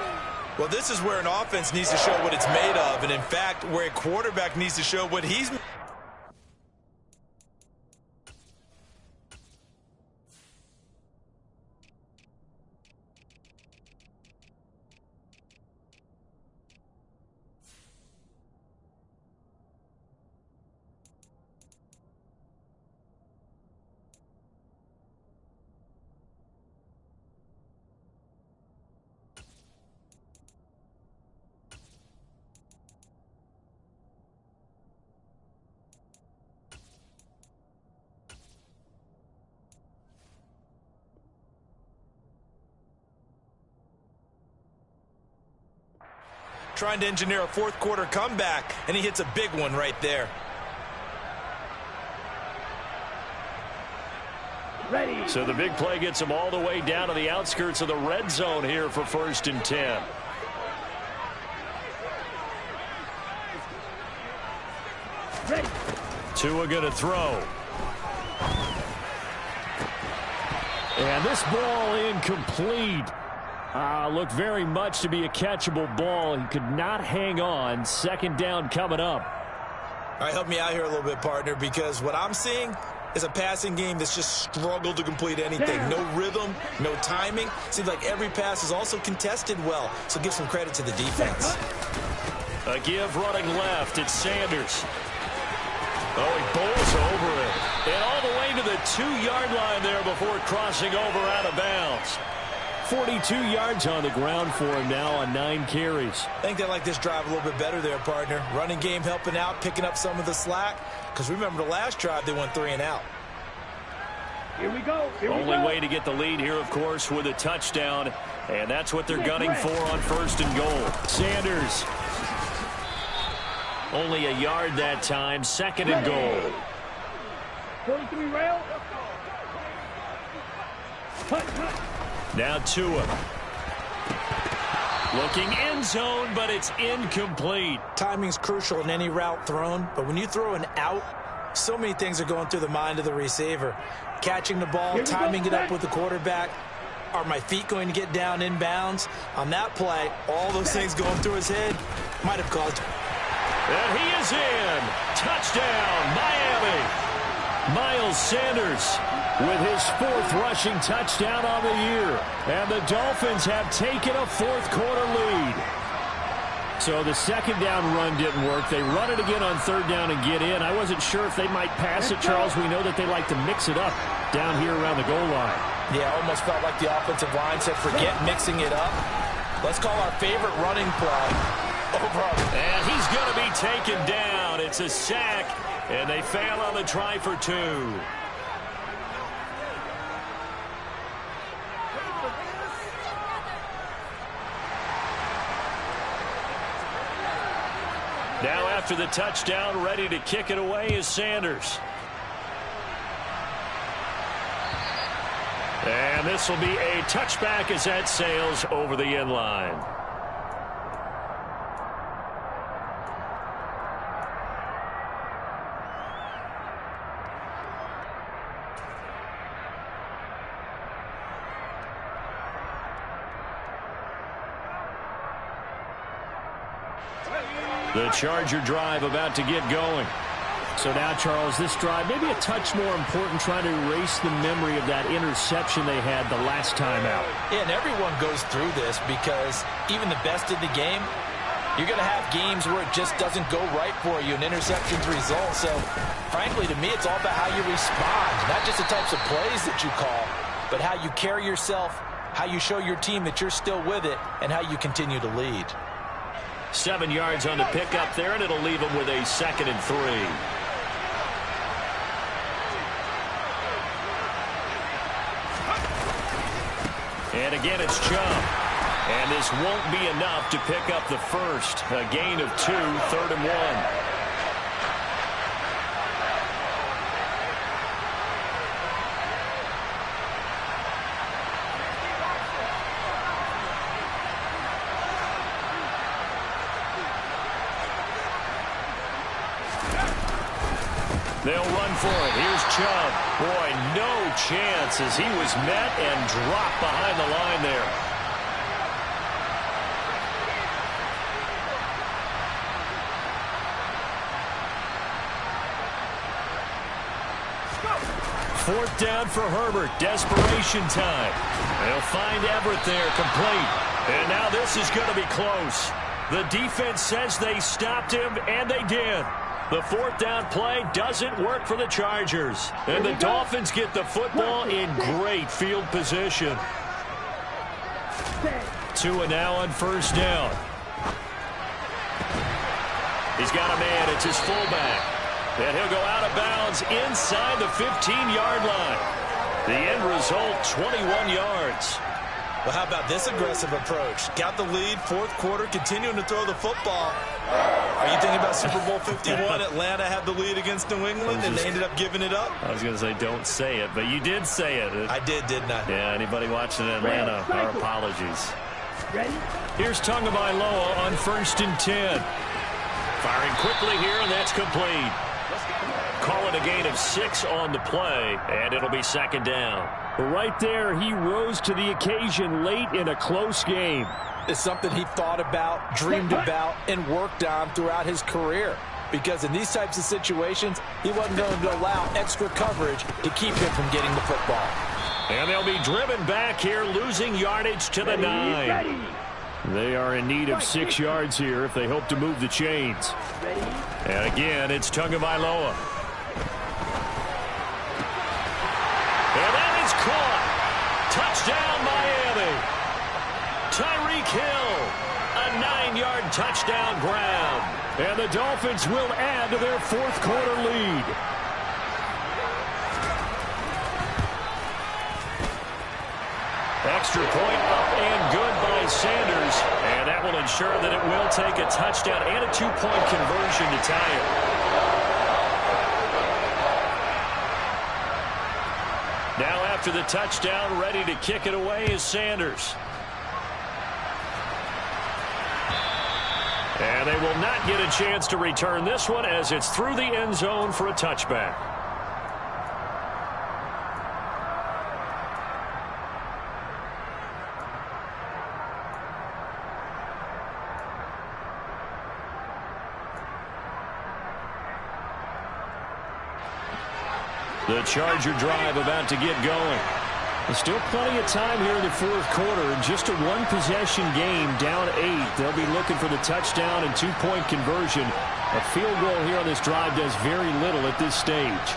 Well, this is where an offense needs to show what it's made of, and in fact, where a quarterback needs to show what he's... trying to engineer a 4th quarter comeback, and he hits a big one right there. Ready. So the big play gets him all the way down to the outskirts of the red zone here for 1st and 10. Ready. Tua going to throw. And this ball incomplete. Looked very much to be a catchable ball. He could not hang on. 2nd down coming up. All right, help me out here a little bit, partner, because what I'm seeing is a passing game that's just struggled to complete anything. No rhythm, no timing. Seems like every pass is also contested well, so give some credit to the defense. A give running left. It's Sanders. Oh, he bowls over it. And all the way to the 2-yard line there before crossing over out of bounds. 42 yards on the ground for him now on 9 carries. I think they like this drive a little bit better there, partner. Running game helping out, picking up some of the slack. Because remember the last drive, they went 3 and out. Here we go. Only way to get the lead here, of course, with a touchdown. And that's what they're gunning for on 1st and goal. Sanders. Only a yard that time. 2nd and goal. 43 rail. Cut. Now Tua. Looking end zone, but it's incomplete. Timing's crucial in any route thrown, but when you throw an out, so many things are going through the mind of the receiver. Catching the ball, timing it up with the quarterback. Are my feet going to get down inbounds? On that play, all those things going through his head might have caused. And he is in. Touchdown, Miami. Miles Sanders with his 4th rushing touchdown on the year. And the Dolphins have taken a 4th quarter lead. So the 2nd down run didn't work. They run it again on 3rd down and get in. I wasn't sure if they might pass it, Charles. We know that they like to mix it up down here around the goal line. Yeah, almost felt like the offensive line said, forget mixing it up. Let's call our favorite running play over. And he's going to be taken down. It's a sack, and they fail on the try for 2. Now after the touchdown, ready to kick it away is Sanders. And this will be a touchback as that sails over the end line. The Charger drive about to get going. So now, Charles, this drive maybe a touch more important, trying to erase the memory of that interception they had the last time out. Yeah, and everyone goes through this because even the best in the game, you're going to have games where it just doesn't go right for you, and interceptions result. So, frankly, to me, it's all about how you respond, not just the types of plays that you call, but how you carry yourself, how you show your team that you're still with it, and how you continue to lead. 7 yards on the pickup there, and it'll leave them with a 2nd and 3. And again, it's Chubb. And this won't be enough to pick up the first. A gain of 2, 3rd and 1. They'll run for it. Here's Chubb. Boy, no chance as he was met and dropped behind the line there. Fourth down for Herbert. Desperation time. They'll find Everett there, complete. And now this is going to be close. The defense says they stopped him, and they did. The 4th down play doesn't work for the Chargers. And the Dolphins get the football in great field position. Tua now on 1st down. He's got a man. It's his fullback. And he'll go out of bounds inside the 15-yard line. The end result, 21 yards. Well, how about this aggressive approach? Got the lead, 4th quarter, continuing to throw the football. Are you thinking about Super Bowl 51? Atlanta had the lead against New England, and they ended up giving it up? I was going to say don't say it, but you did say it. I did, didn't I? Yeah, anybody watching in Atlanta, our apologies. Ready? Here's Tagovailoa on 1st and 10. Firing quickly here, and that's complete. Call it a gain of 6 on the play, and it'll be 2nd down. Right there, he rose to the occasion late in a close game. It's something he thought about, dreamed about, and worked on throughout his career. Because in these types of situations, he wasn't going to allow extra coverage to keep him from getting the football. And they'll be driven back here, losing yardage to the 9. They are in need of 6 yards here if they hope to move the chains. And again, it's Tagovailoa. And that is caught. Touchdown, Miami. Tyreek Hill. A 9-yard touchdown grab. And the Dolphins will add to their fourth quarter lead. Extra point up and good by Sanders. And that will ensure that it will take a touchdown and a 2-point conversion to tie it. Now after the touchdown, ready to kick it away is Sanders. And they will not get a chance to return this one as it's through the end zone for a touchback. The Charger drive about to get going. There's still plenty of time here in the fourth quarter. Just a one-possession game, down 8. They'll be looking for the touchdown and 2-point conversion. A field goal here on this drive does very little at this stage.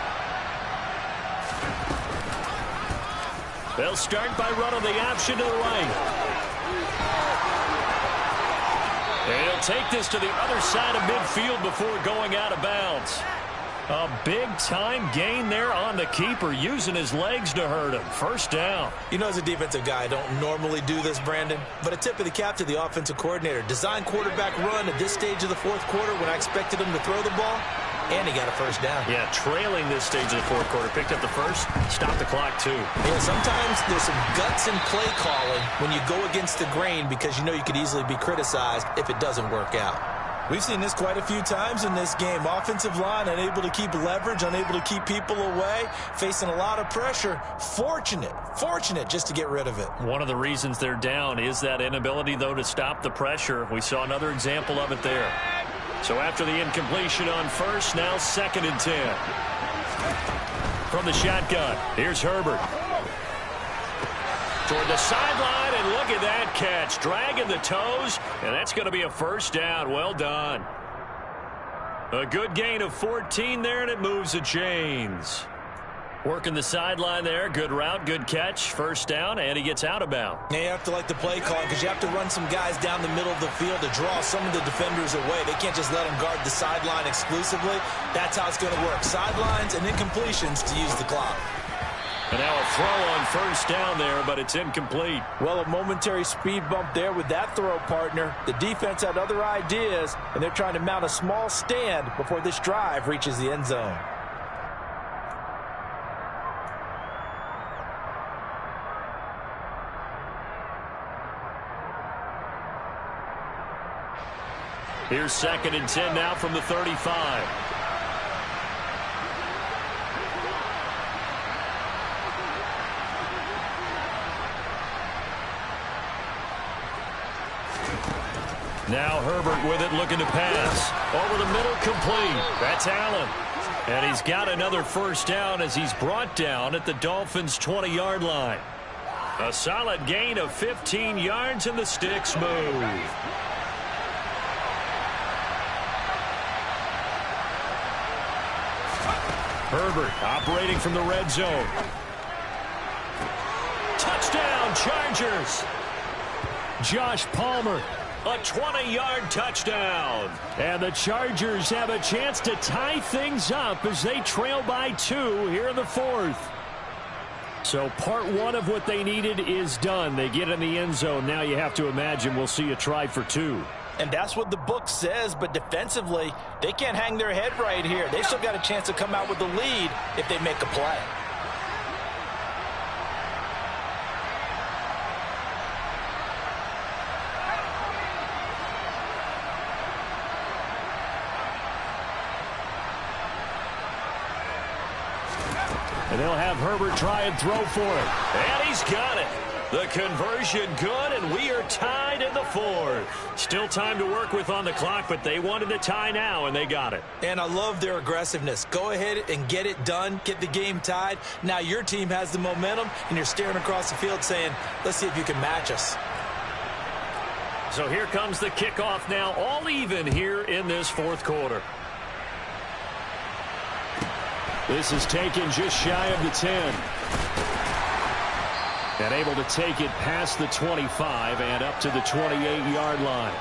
They'll start by running the option to the right. And he'll take this to the other side of midfield before going out of bounds. A big-time gain there on the keeper, using his legs to hurt him. First down. You know, as a defensive guy, I don't normally do this, Brandon, but a tip of the cap to the offensive coordinator. Design quarterback run at this stage of the fourth quarter when I expected him to throw the ball, and he got a first down. Yeah, trailing this stage of the fourth quarter. Picked up the first, stopped the clock, too. Yeah, sometimes there's some guts in play calling when you go against the grain because you know you could easily be criticized if it doesn't work out. We've seen this quite a few times in this game. Offensive line unable to keep leverage, unable to keep people away, facing a lot of pressure. Fortunate just to get rid of it. One of the reasons they're down is that inability, though, to stop the pressure. We saw another example of it there. So after the incompletion on first, now 2nd and 10. From the shotgun, here's Herbert. Toward the sideline, and look at that catch. Dragging the toes, and that's going to be a first down. Well done. A good gain of 14 there, and it moves the chains. Working the sideline there. Good route, good catch. First down, and he gets out of bounds. Yeah, you have to like the play call because you have to run some guys down the middle of the field to draw some of the defenders away. They can't just let them guard the sideline exclusively. That's how it's going to work. Sidelines and incompletions to use the clock. And now a throw on first down there, but it's incomplete. Well, a momentary speed bump there with that throw, partner. The defense had other ideas, and they're trying to mount a small stand before this drive reaches the end zone. Here's 2nd and 10 now from the 35. Now Herbert with it, looking to pass. Over the middle, complete. That's Allen. And he's got another first down as he's brought down at the Dolphins' 20-yard line. A solid gain of 15 yards, and the sticks move. Herbert operating from the red zone. Touchdown, Chargers. Josh Palmer. A 20-yard touchdown. And the Chargers have a chance to tie things up as they trail by 2 here in the fourth. So part one of what they needed is done. They get in the end zone. Now you have to imagine we'll see a try for 2. And that's what the book says, but defensively, they can't hang their head right here. They still got a chance to come out with the lead if they make a play. And they'll have Herbert try and throw for it. And he's got it. The conversion good, and we are tied in the fourth. Still time to work with on the clock, but they wanted a tie now, and they got it. And I love their aggressiveness. Go ahead and get it done. Get the game tied. Now your team has the momentum, and you're staring across the field saying, let's see if you can match us. So here comes the kickoff now, all even here in this fourth quarter. This is taken just shy of the 10. And able to take it past the 25 and up to the 28-yard line.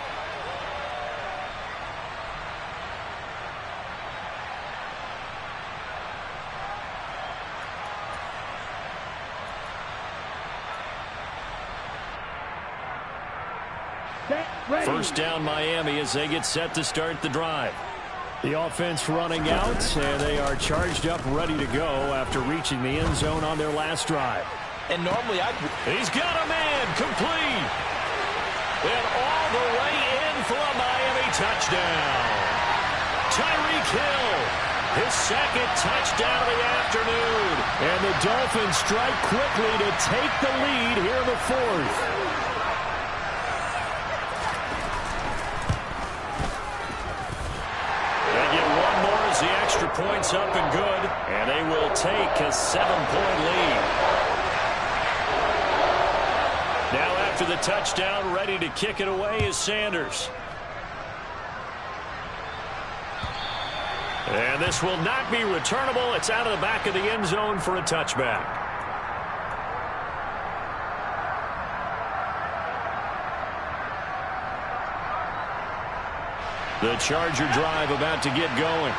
First down Miami as they get set to start the drive. The offense running out, and they are charged up, ready to go after reaching the end zone on their last drive. And normally he's got a man complete. And all the way in for a Miami touchdown. Tyreek Hill, his second touchdown of the afternoon. And the Dolphins strike quickly to take the lead here in the fourth. The extra point's up and good, and they will take a 7-point lead. Now after the touchdown, ready to kick it away is Sanders. And this will not be returnable. It's out of the back of the end zone for a touchback. The Charger drive about to get going.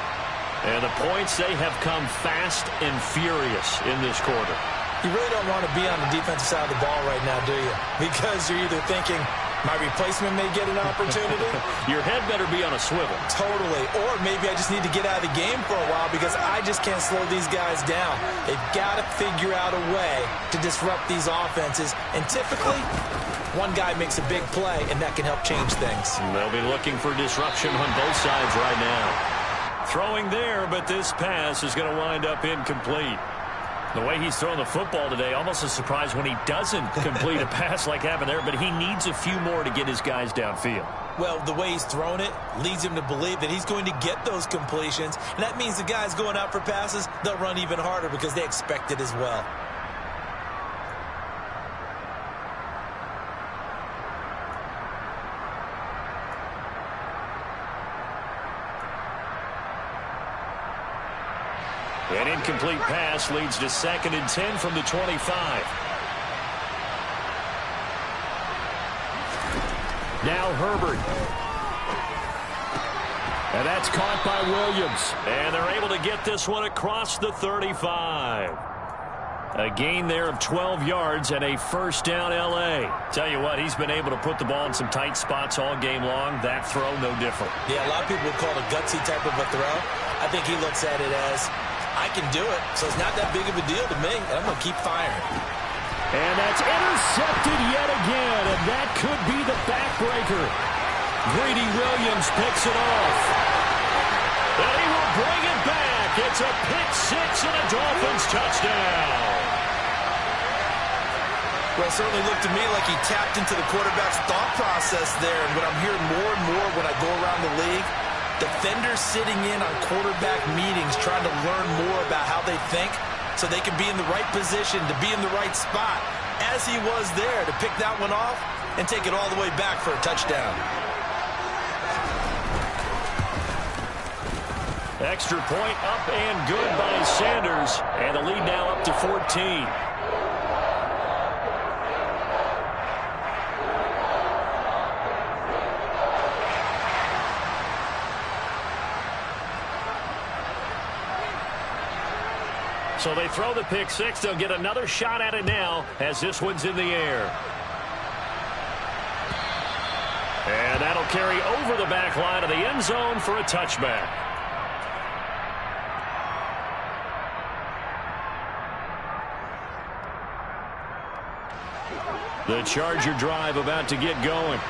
And the points, they have come fast and furious in this quarter. You really don't want to be on the defensive side of the ball right now, do you? Because you're either thinking, my replacement may get an opportunity. Your head better be on a swivel. Totally. Or maybe I just need to get out of the game for a while because I just can't slow these guys down. They've got to figure out a way to disrupt these offenses. And typically, one guy makes a big play, and that can help change things. And they'll be looking for disruption on both sides right now. Throwing there, but this pass is going to wind up incomplete. The way he's throwing the football today, almost a surprise when he doesn't complete a pass like happened there, but he needs a few more to get his guys downfield. Well, the way he's thrown it leads him to believe that he's going to get those completions, and that means the guys going out for passes, they'll run even harder because they expect it as well. An incomplete pass leads to 2nd and 10 from the 25. Now Herbert. And that's caught by Williams. And they're able to get this one across the 35. A gain there of 12 yards and a first down L.A. Tell you what, he's been able to put the ball in some tight spots all game long. That throw, no different. Yeah, a lot of people would call it a gutsy type of a throw. I think he looks at it as, I can do it, so it's not that big of a deal to me, and I'm going to keep firing. And that's intercepted yet again, and that could be the backbreaker. Greedy Williams picks it off. And he will bring it back. It's a pick six and a Dolphins touchdown. Well, it certainly looked to me like he tapped into the quarterback's thought process there, and what I'm hearing more and more when I go around the league, defenders sitting in on quarterback meetings trying to learn more about how they think so they can be in the right position to be in the right spot, as he was there to pick that one off and take it all the way back for a touchdown. Extra point up and good by Sanders, and the lead now up to 14. So they throw the pick six. They'll get another shot at it now as this one's in the air. And that'll carry over the back line of the end zone for a touchback. The Charger drive about to get going.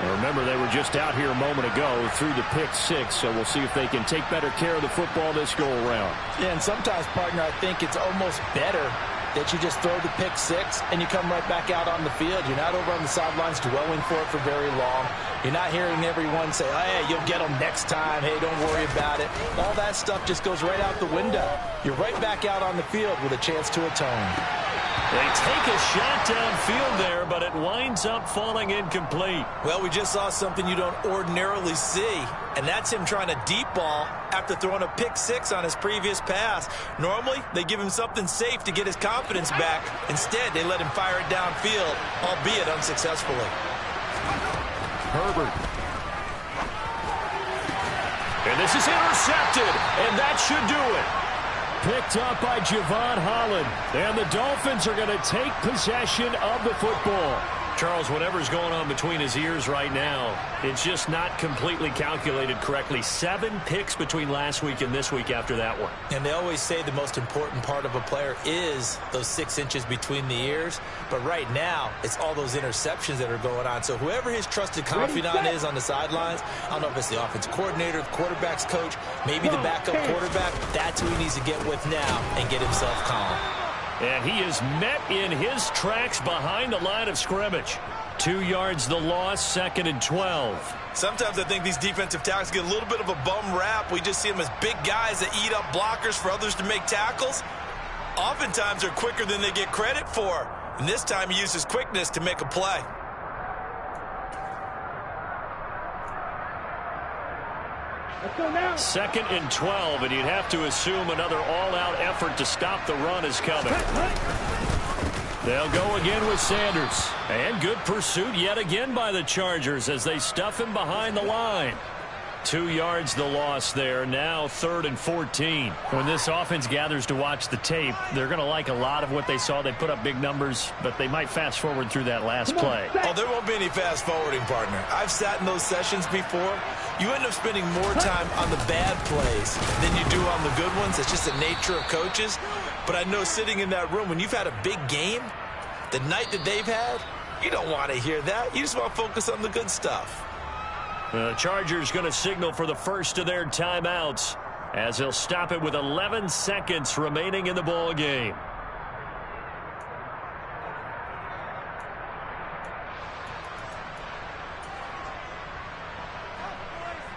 And remember, they were just out here a moment ago through the pick six, so we'll see if they can take better care of the football this go-around. Yeah, and sometimes, partner, I think it's almost better that you just throw the pick six and you come right back out on the field. You're not over on the sidelines dwelling for it for very long. You're not hearing everyone say, oh, hey, you'll get them next time. Hey, don't worry about it. All that stuff just goes right out the window. You're right back out on the field with a chance to atone. They take a shot downfield there, but it winds up falling incomplete. Well, we just saw something you don't ordinarily see, and that's him trying to deep ball after throwing a pick six on his previous pass. Normally, they give him something safe to get his confidence back. Instead, they let him fire it downfield, albeit unsuccessfully. Herbert. And this is intercepted, and that should do it. Picked up by Javon Holland. And the Dolphins are going to take possession of the football. Charles, whatever's going on between his ears right now, it's just not completely calculated correctly. 7 picks between last week and this week after that one. And they always say the most important part of a player is those 6 inches between the ears. But right now, it's all those interceptions that are going on. So whoever his trusted confidant is on the sidelines, I don't know if it's the offensive coordinator, the quarterback's coach, maybe the backup quarterback, that's who he needs to get with now and get himself calm. And he is met in his tracks behind the line of scrimmage. 2 yards the loss, 2nd and 12. Sometimes I think these defensive tackles get a little bit of a bum rap. We just see them as big guys that eat up blockers for others to make tackles. Oftentimes they're quicker than they get credit for. And this time he uses quickness to make a play. Let's go now. 2nd and 12, and you'd have to assume another all-out effort to stop the run is coming. They'll go again with Sanders. And good pursuit yet again by the Chargers as they stuff him behind the line. 2 yards the loss there. Now 3rd and 14. When this offense gathers to watch the tape, they're going to like a lot of what they saw. They put up big numbers, but they might fast forward through that last play. Oh, there won't be any fast forwarding, partner. I've sat in those sessions before. You end up spending more time on the bad plays than you do on the good ones. It's just the nature of coaches. But I know sitting in that room, when you've had a big game, the night that they've had, you don't want to hear that. You just want to focus on the good stuff. The Chargers going to signal for the first of their timeouts as they'll stop it with 11 seconds remaining in the ball game.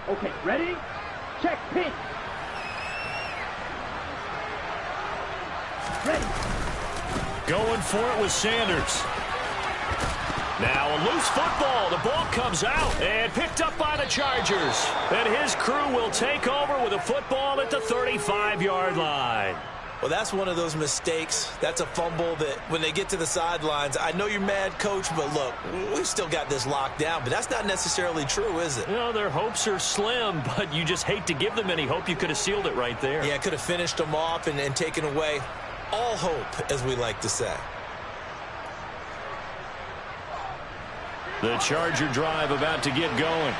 Okay, ready? Check pitch. Ready. Going for it with Sanders. Now a loose football. The ball comes out and picked up by the Chargers. And his crew will take over with a football at the 35-yard line. Well, that's one of those mistakes. That's a fumble that when they get to the sidelines, I know you're mad, coach, but look, we've still got this locked down. But that's not necessarily true, is it? You know, their hopes are slim, but you just hate to give them any hope. You could have sealed it right there. Yeah, could have finished them off and taken away all hope, as we like to say. The Charger drive about to get going.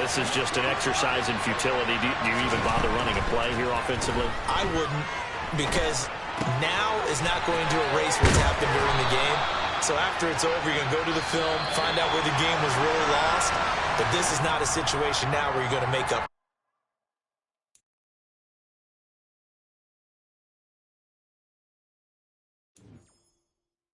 This is just an exercise in futility. Do you even bother running a play here offensively? I wouldn't, because now is not going to erase what's happened during the game. So after it's over, you're going to go to the film, find out where the game was really lost. But this is not a situation now where you're going to make up